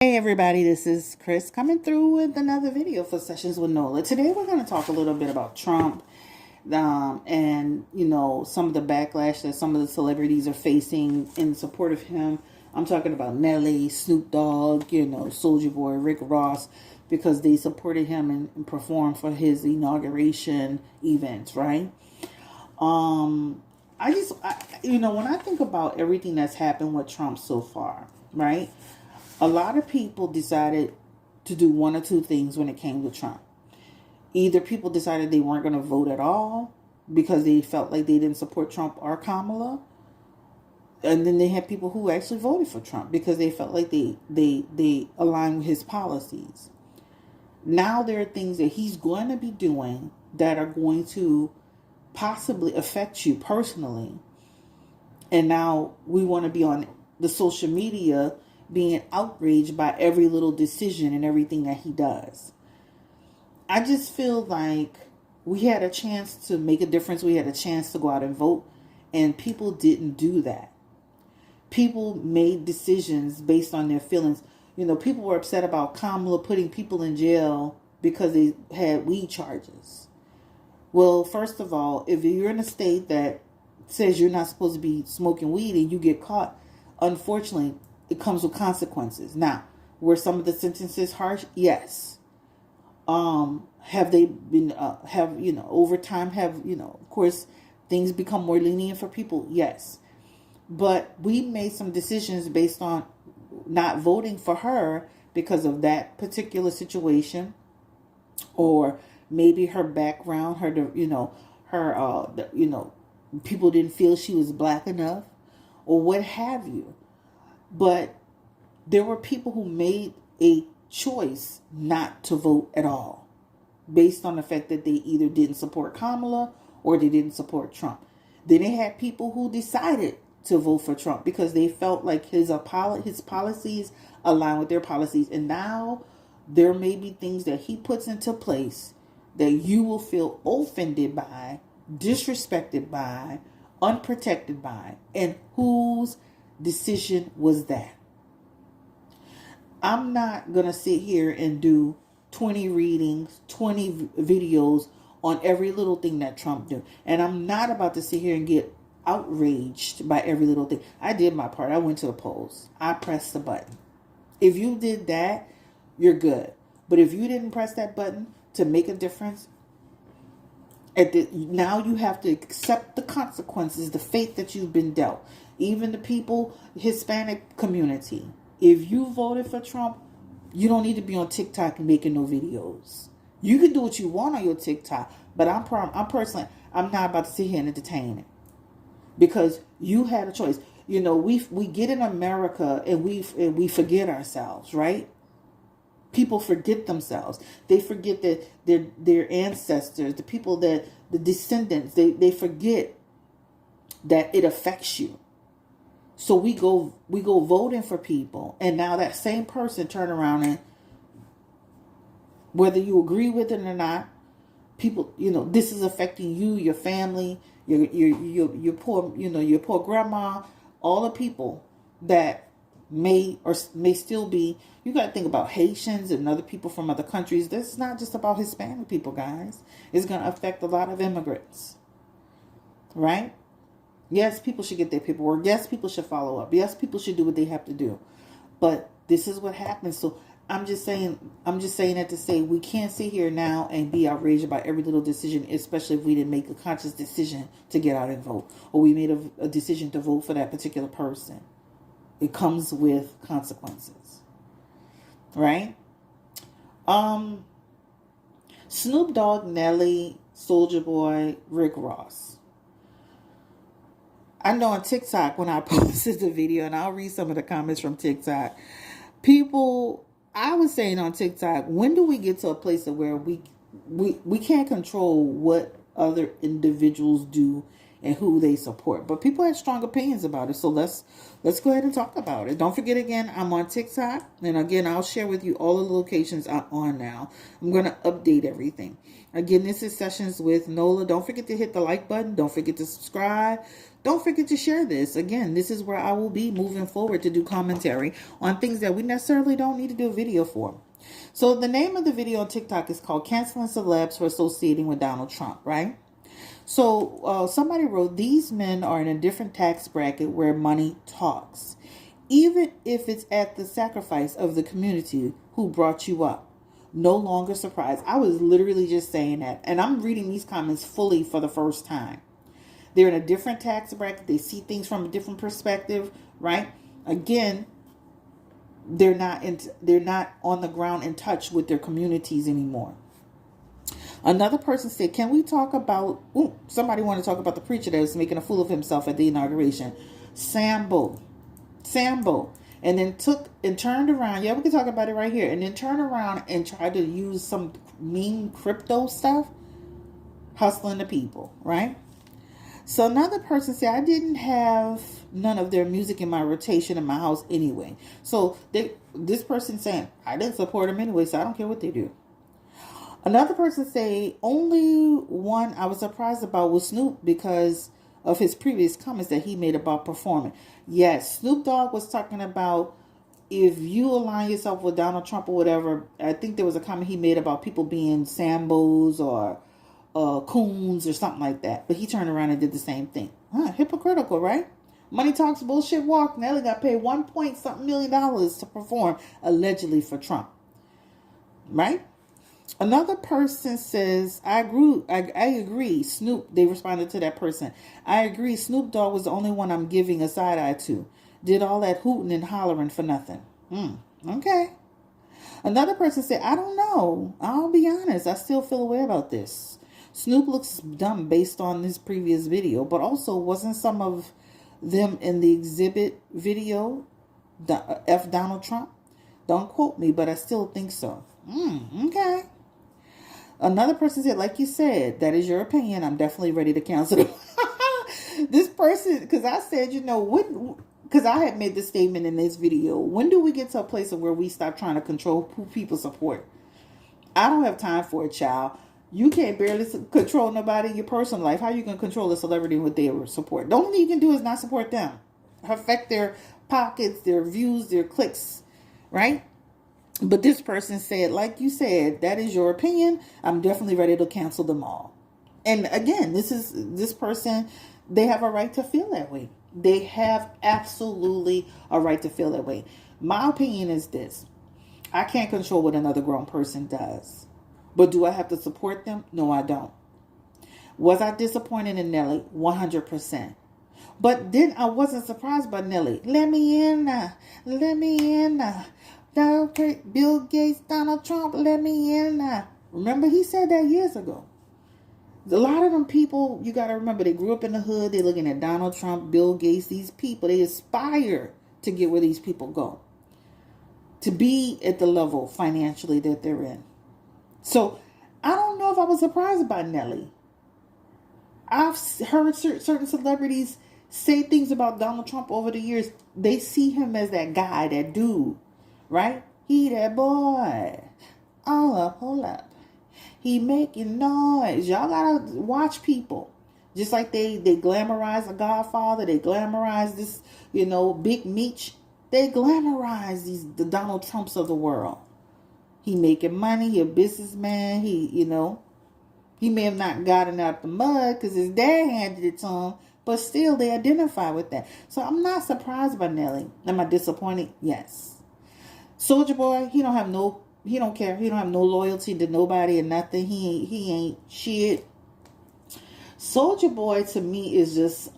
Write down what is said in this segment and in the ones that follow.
Hey everybody, this is Chris coming through with another video for Sessions with Nola. Today we're going to talk a little bit about Trump and, some of the backlash that some of the celebrities are facing in support of him. I'm talking about Nelly, Snoop Dogg, Soulja Boy, Rick Ross, because they supported him and performed for his inauguration events, right? When I think about everything that's happened with Trump so far, right? A lot of people decided to do one or two things when it came to Trump. Either people decided they weren't going to vote at all because they felt like they didn't support Trump or Kamala. And then they had people who actually voted for Trump because they felt like they aligned with his policies. Now there are things that he's going to be doing that are going to possibly affect you personally. And now we want to be on the social media being outraged by every little decision and everything that he does. I just feel like we had a chance to make a difference. We had a chance to go out and vote, and people didn't do that. People made decisions based on their feelings. People were upset about Kamala putting people in jail because they had weed charges. Well, first of all, if you're in a state that says you're not supposed to be smoking weed and you get caught, unfortunately, it comes with consequences. Now, were some of the sentences harsh? Yes. Have they been, over time of course, things become more lenient for people? Yes. But we made some decisions based on not voting for her because of that particular situation, or maybe her background, people didn't feel she was black enough, or what have you. But there were people who made a choice not to vote at all based on the fact that they either didn't support Kamala or they didn't support Trump. Then they had people who decided to vote for Trump because they felt like his policies align with their policies. And now there may be things that he puts into place that you will feel offended by, disrespected by, unprotected by. And whose decision was that? I'm not going to sit here and do 20 readings, 20 videos on every little thing that Trump do. And I'm not about to sit here and get outraged by every little thing. I did my part. I went to the polls. I pressed the button. If you did that, you're good. But if you didn't press that button to make a difference, now you have to accept the consequences, the fate that you've been dealt. Even the people, Hispanic community. If you voted for Trump, you don't need to be on TikTok and making no videos. You can do what you want on your TikTok, but I'm not about to sit here and entertain it because you had a choice. We get in America and we forget ourselves, right? People forget themselves. They forget that their ancestors, the descendants, they forget that it affects you. So we go voting for people, and now that same person turn around and, whether you agree with it or not, people, this is affecting you, your family, your poor grandma, all the people that may still be. You got to think about Haitians and other people from other countries. This is not just about Hispanic people, guys. It's going to affect a lot of immigrants, right? Yes, people should get their paperwork. Yes, people should follow up. Yes, people should do what they have to do. But this is what happens. So I'm just saying that to say we can't sit here now and be outraged about every little decision, especially if we didn't make a conscious decision to get out and vote, or we made a decision to vote for that particular person. It comes with consequences, right? Snoop Dogg, Nelly, Soulja Boy, Rick Ross. I know on TikTok, when I posted the video, and I'll read some of the comments from TikTok, I was saying on TikTok, when do we get to a place of where we can't control what other individuals do and who they support. But people have strong opinions about it, so let's go ahead and talk about it. Don't forget, again, I'm on TikTok, and again, I'll share with you all the locations I'm on now. I'm going to update everything. Again, this is Sessions with Nola. Don't forget to hit the like button. Don't forget to subscribe. Don't forget to share this. Again, this is where I will be moving forward to do commentary on things that we necessarily don't need to do a video for. So the name of the video on TikTok is called Canceling Celebs for Associating with Donald Trump, right? So somebody wrote, these men are in a different tax bracket where money talks, even if it's at the sacrifice of the community who brought you up. No longer surprised. I was literally just saying that. And I'm reading these comments fully for the first time. They're in a different tax bracket. They see things from a different perspective, right? Again, they're not on the ground in touch with their communities anymore. Another person said, can we talk about, somebody wanted to talk about the preacher that was making a fool of himself at the inauguration. Sambo. And then turned around. Yeah, we can talk about it right here. And then turned around and tried to use some mean crypto stuff, hustling the people, right? So another person said, I didn't have none of their music in my rotation in my house anyway. So this person saying, I didn't support them anyway, so I don't care what they do. Another person say, only one I was surprised about was Snoop because of his previous comments that he made about performing. Yes, Snoop Dogg was talking about if you align yourself with Donald Trump or whatever. I think there was a comment he made about people being Sambos or coons or something like that. But he turned around and did the same thing. Hypocritical, right? Money talks, bullshit walk. Nelly got paid $1 million to perform allegedly for Trump. Right? Another person says, I agree. Snoop, they responded to that person. I agree. Snoop Dogg was the only one I'm giving a side eye to. Did all that hooting and hollering for nothing. Okay. Another person said, I don't know. I'll be honest. I still feel a way about this. Snoop looks dumb based on his previous video, but also wasn't some of them in the exhibit video, F Donald Trump? Don't quote me, but I still think so. Okay. Another person said, like you said, that is your opinion. I'm definitely ready to cancel them. This person, because I said, because I had made this statement in this video. When do we get to a place of where we stop trying to control who people support? I don't have time for it, child. You can't barely control nobody in your personal life. How you can control a celebrity and what they support? The only thing you can do is not support them. Affect their pockets, their views, their clicks, right? But this person said, like you said, that is your opinion. I'm definitely ready to cancel them all. And again, this person, they have a right to feel that way. They have absolutely a right to feel that way. My opinion is this. I can't control what another grown person does. But do I have to support them? No, I don't. Was I disappointed in Nelly? 100%. But then I wasn't surprised by Nelly. Let me in. Bill Gates, Donald Trump, let me in. Remember, he said that years ago. A lot of them people, you got to remember, they grew up in the hood. They're looking at Donald Trump, Bill Gates, these people. They aspire to get where these people go. To be at the level financially that they're in. So, I don't know if I was surprised by Nelly. I've heard certain celebrities say things about Donald Trump over the years. They see him as that guy, that dude. Right? He that boy. Hold up. He making noise. Y'all gotta watch people. Just like they glamorize a Godfather. They glamorize this, Big Meech. They glamorize the Donald Trumps of the world. He making money. He a businessman. He may have not gotten out the mud because his dad handed it to him. But still, they identify with that. So I'm not surprised by Nelly. Am I disappointed? Yes. Soulja Boy, he don't care. He don't have no loyalty to nobody or nothing. He ain't shit. Soulja Boy to me is just,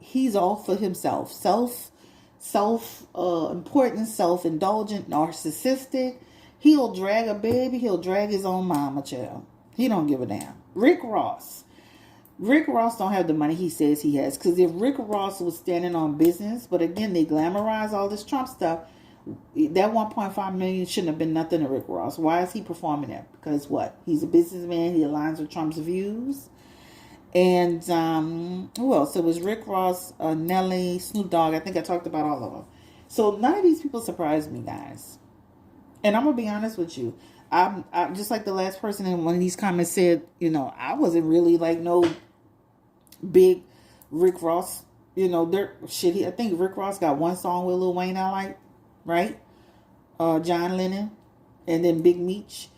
he's all for himself. Self-important, self-indulgent, narcissistic. He'll drag a baby. He'll drag his own mama, child. He don't give a damn. Rick Ross don't have the money he says he has. Because if Rick Ross was standing on business, but again, they glamorize all this Trump stuff, that 1.5 million shouldn't have been nothing to Rick Ross. Why is he performing that? Because what? He's a businessman. He aligns with Trump's views. And who else? It was Rick Ross, Nelly, Snoop Dogg. I think I talked about all of them. So none of these people surprised me, guys. And I'm gonna be honest with you. I'm just like the last person in one of these comments said. I wasn't really like no big Rick Ross. They're shit. I think Rick Ross got one song with Lil Wayne I like, right? John Lennon, and then Big Meech.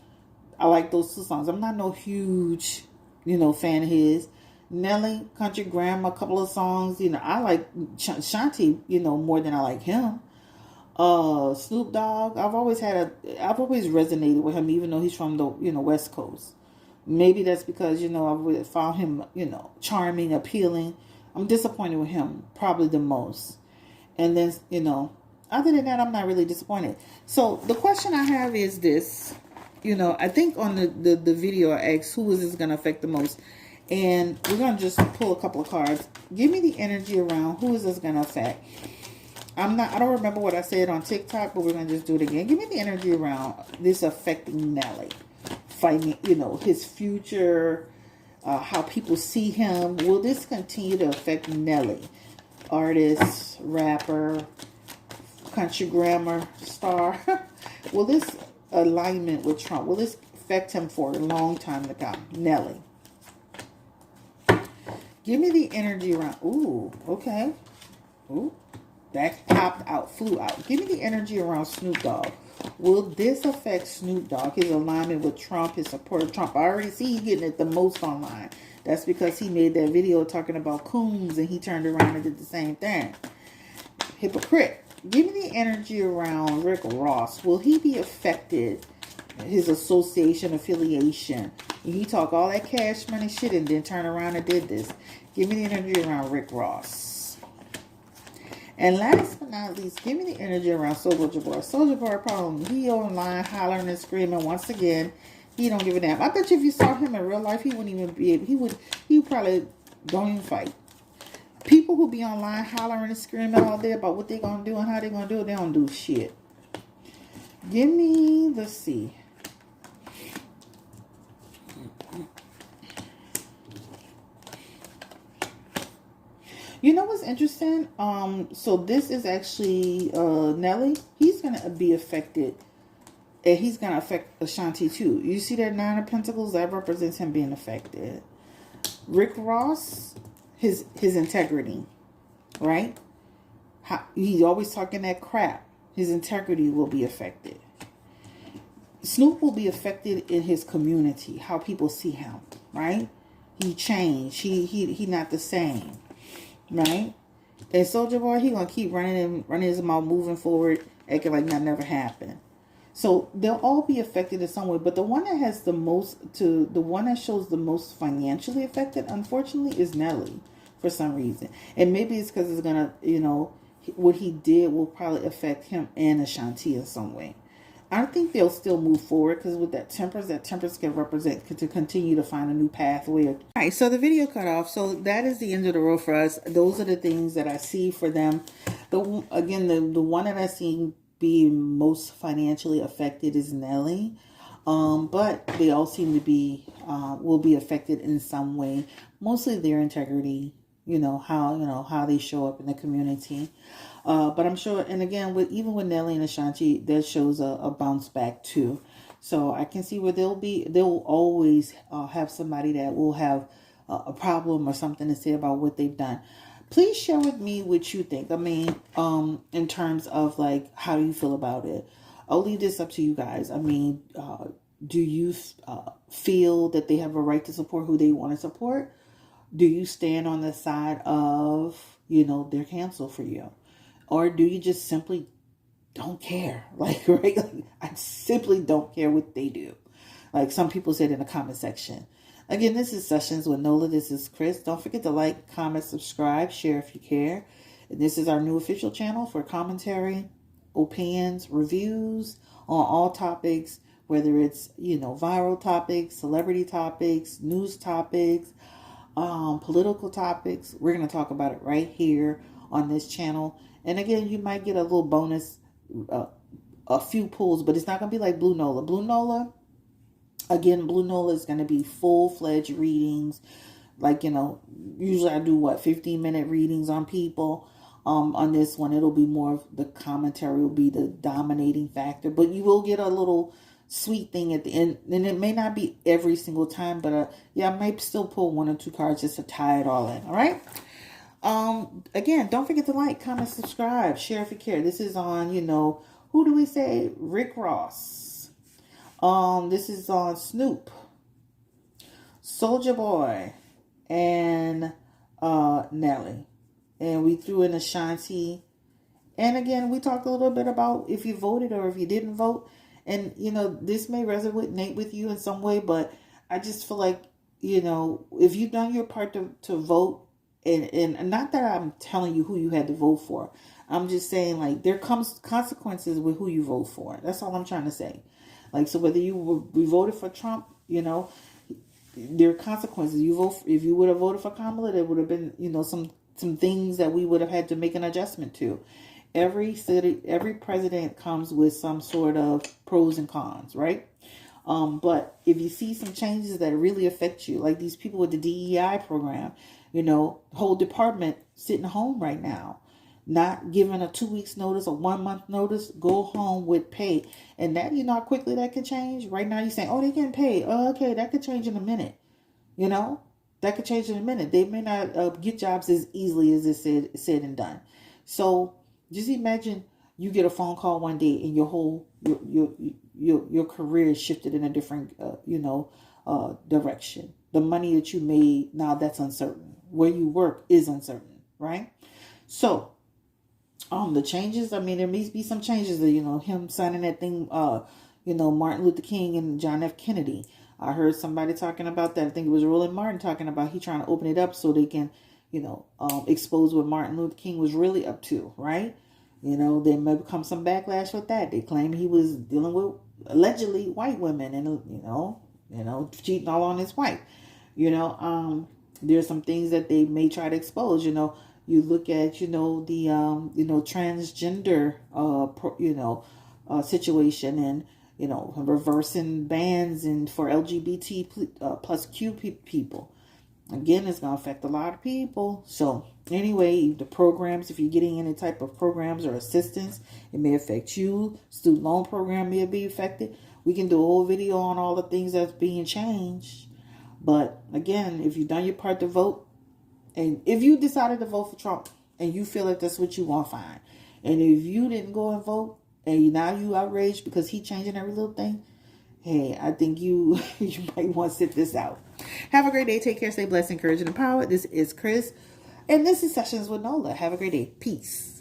I like those two songs. I'm not no huge, fan of his. Nelly, Country Grammar, a couple of songs. I like Shanti, more than I like him. Snoop Dogg, I've always resonated with him, even though he's from the, West Coast. Maybe that's because, I've found him, charming, appealing. I'm disappointed with him, probably the most. And then, other than that, I'm not really disappointed. So the question I have is this. I think on the video I asked, who is this going to affect the most? And we're going to just pull a couple of cards. Give me the energy around who is this going to affect. I don't remember what I said on TikTok, but we're going to just do it again. Give me the energy around this affecting Nelly. Fighting, his future, how people see him. Will this continue to affect Nelly? Artist, rapper, country grammar star. Will this alignment with Trump, will this affect him for a long time to come? Nelly. Give me the energy around. Ooh, okay. Ooh, that popped out, flew out. Give me the energy around Snoop Dogg. Will this affect Snoop Dogg, his alignment with Trump, his support of Trump? I already see he getting it the most online. That's because he made that video talking about coons and he turned around and did the same thing. Hypocrite. Give me the energy around Rick Ross. Will he be affected, his association, affiliation? He talk all that cash money shit and then turn around and did this. Give me the energy around Rick Ross. And last but not least, give me the energy around Soulja Boy. Soulja Boy problem. He online hollering and screaming once again. He don't give a damn. I bet you if you saw him in real life, he wouldn't even be able, he probably don't even fight. People who be online hollering and screaming all day about what they gonna do and how they gonna do it, they don't do shit. Give me, let's see. You know what's interesting? So this is actually Nelly. He's gonna be affected, and he's gonna affect Ashanti too. You see that Nine of Pentacles? That represents him being affected. Rick Ross, his integrity, right? He's always talking that crap. His integrity will be affected. Snoop will be affected in his community, how people see him, right? He changed. He not the same. Right? And Soulja Boy, he gonna keep running his mouth, moving forward, acting like that never happened. So they'll all be affected in some way, but the one that has the one that shows the most financially affected, unfortunately, is Nelly for some reason. And maybe it's because it's gonna, what he did will probably affect him and Ashanti in some way. I think they'll still move forward because with that Temperance can represent to continue to find a new pathway. All right, so the video cut off. So that is the end of the road for us. Those are the things that I see for them. The one that I see being most financially affected is Nelly. But they all seem to be will be affected in some way. Mostly their integrity. How they show up in the community. But I'm sure, and again, even with Nelly and Ashanti, that shows a bounce back too. So I can see where they'll always have somebody that will have a problem or something to say about what they've done. Please share with me what you think. I mean, in terms of like, how do you feel about it? I'll leave this up to you guys. I mean, do you feel that they have a right to support who they want to support? Do you stand on the side of, they're canceled for you? Or do you just simply don't care? Like, right? Like, I simply don't care what they do. Like some people said in the comment section. Again, this is Sessions with Nola. This is Chris. Don't forget to like, comment, subscribe, share if you care. And this is our new official channel for commentary, opinions, reviews on all topics, whether it's, viral topics, celebrity topics, news topics, political topics. We're going to talk about it right here on this channel. And again, you might get a little bonus, a few pulls, but it's not going to be like Blue Nola. Blue Nola is going to be full-fledged readings, Like, usually I do 15-minute readings on people. On this one, it'll be more of the commentary will be the dominating factor, but you will get a little sweet thing at the end, and it may not be every single time, but I might still pull 1 or 2 cards just to tie it all in. All right. Again, don't forget to like, comment, subscribe, share if you care. This is on, who do we say? Rick Ross. This is on Snoop, Soulja Boy, and Nelly. And we threw in Ashanti. And again, we talked a little bit about if you voted or if you didn't vote. And, this may resonate with you in some way, but I just feel like, if you've done your part to vote, and not that I'm telling you who you had to vote for. I'm just saying, like, there comes consequences with who you vote for. That's all I'm trying to say. Like, so whether we voted for Trump, there are consequences. If you would have voted for Kamala, there would have been, some things that we would have had to make an adjustment to. Every president comes with some sort of pros and cons, right? But if you see some changes that really affect you, like these people with the DEI program, whole department sitting home right now, not given a 2 weeks notice or 1 month notice, go home with pay. And that, how quickly that could change. Right now you're saying, oh, they getting paid. Oh, okay, that could change in a minute. That could change in a minute. They may not get jobs as easily as it's said and done. So just imagine you get a phone call one day and your whole your career is shifted in a different direction. The money that you made, now that's uncertain. Where you work is uncertain, right? So the changes, there may be some changes that, him signing that thing, Martin Luther King and John F. Kennedy. I heard somebody talking about that. I think it was Roland Martin talking about he trying to open it up so they can, expose what Martin Luther King was really up to, right? There may become some backlash with that. They claim he was dealing with allegedly white women and, cheating all on his wife. There's some things that they may try to expose. You look at, the, transgender, situation and, reversing bans and for LGBT plus Q people. Again, it's going to affect a lot of people. So anyway, the programs, if you're getting any type of programs or assistance, it may affect you. Student loan program may be affected. We can do a whole video on all the things that's being changed. But again, if you've done your part to vote, and if you decided to vote for Trump and you feel like that's what you want, fine. And if you didn't go and vote and now you outraged because he changing every little thing, hey, I think you might want to sit this out. Have a great day. Take care. Stay blessed, encouraged, and empowered. This is Chris, and this is Sessions with Nola. Have a great day. Peace.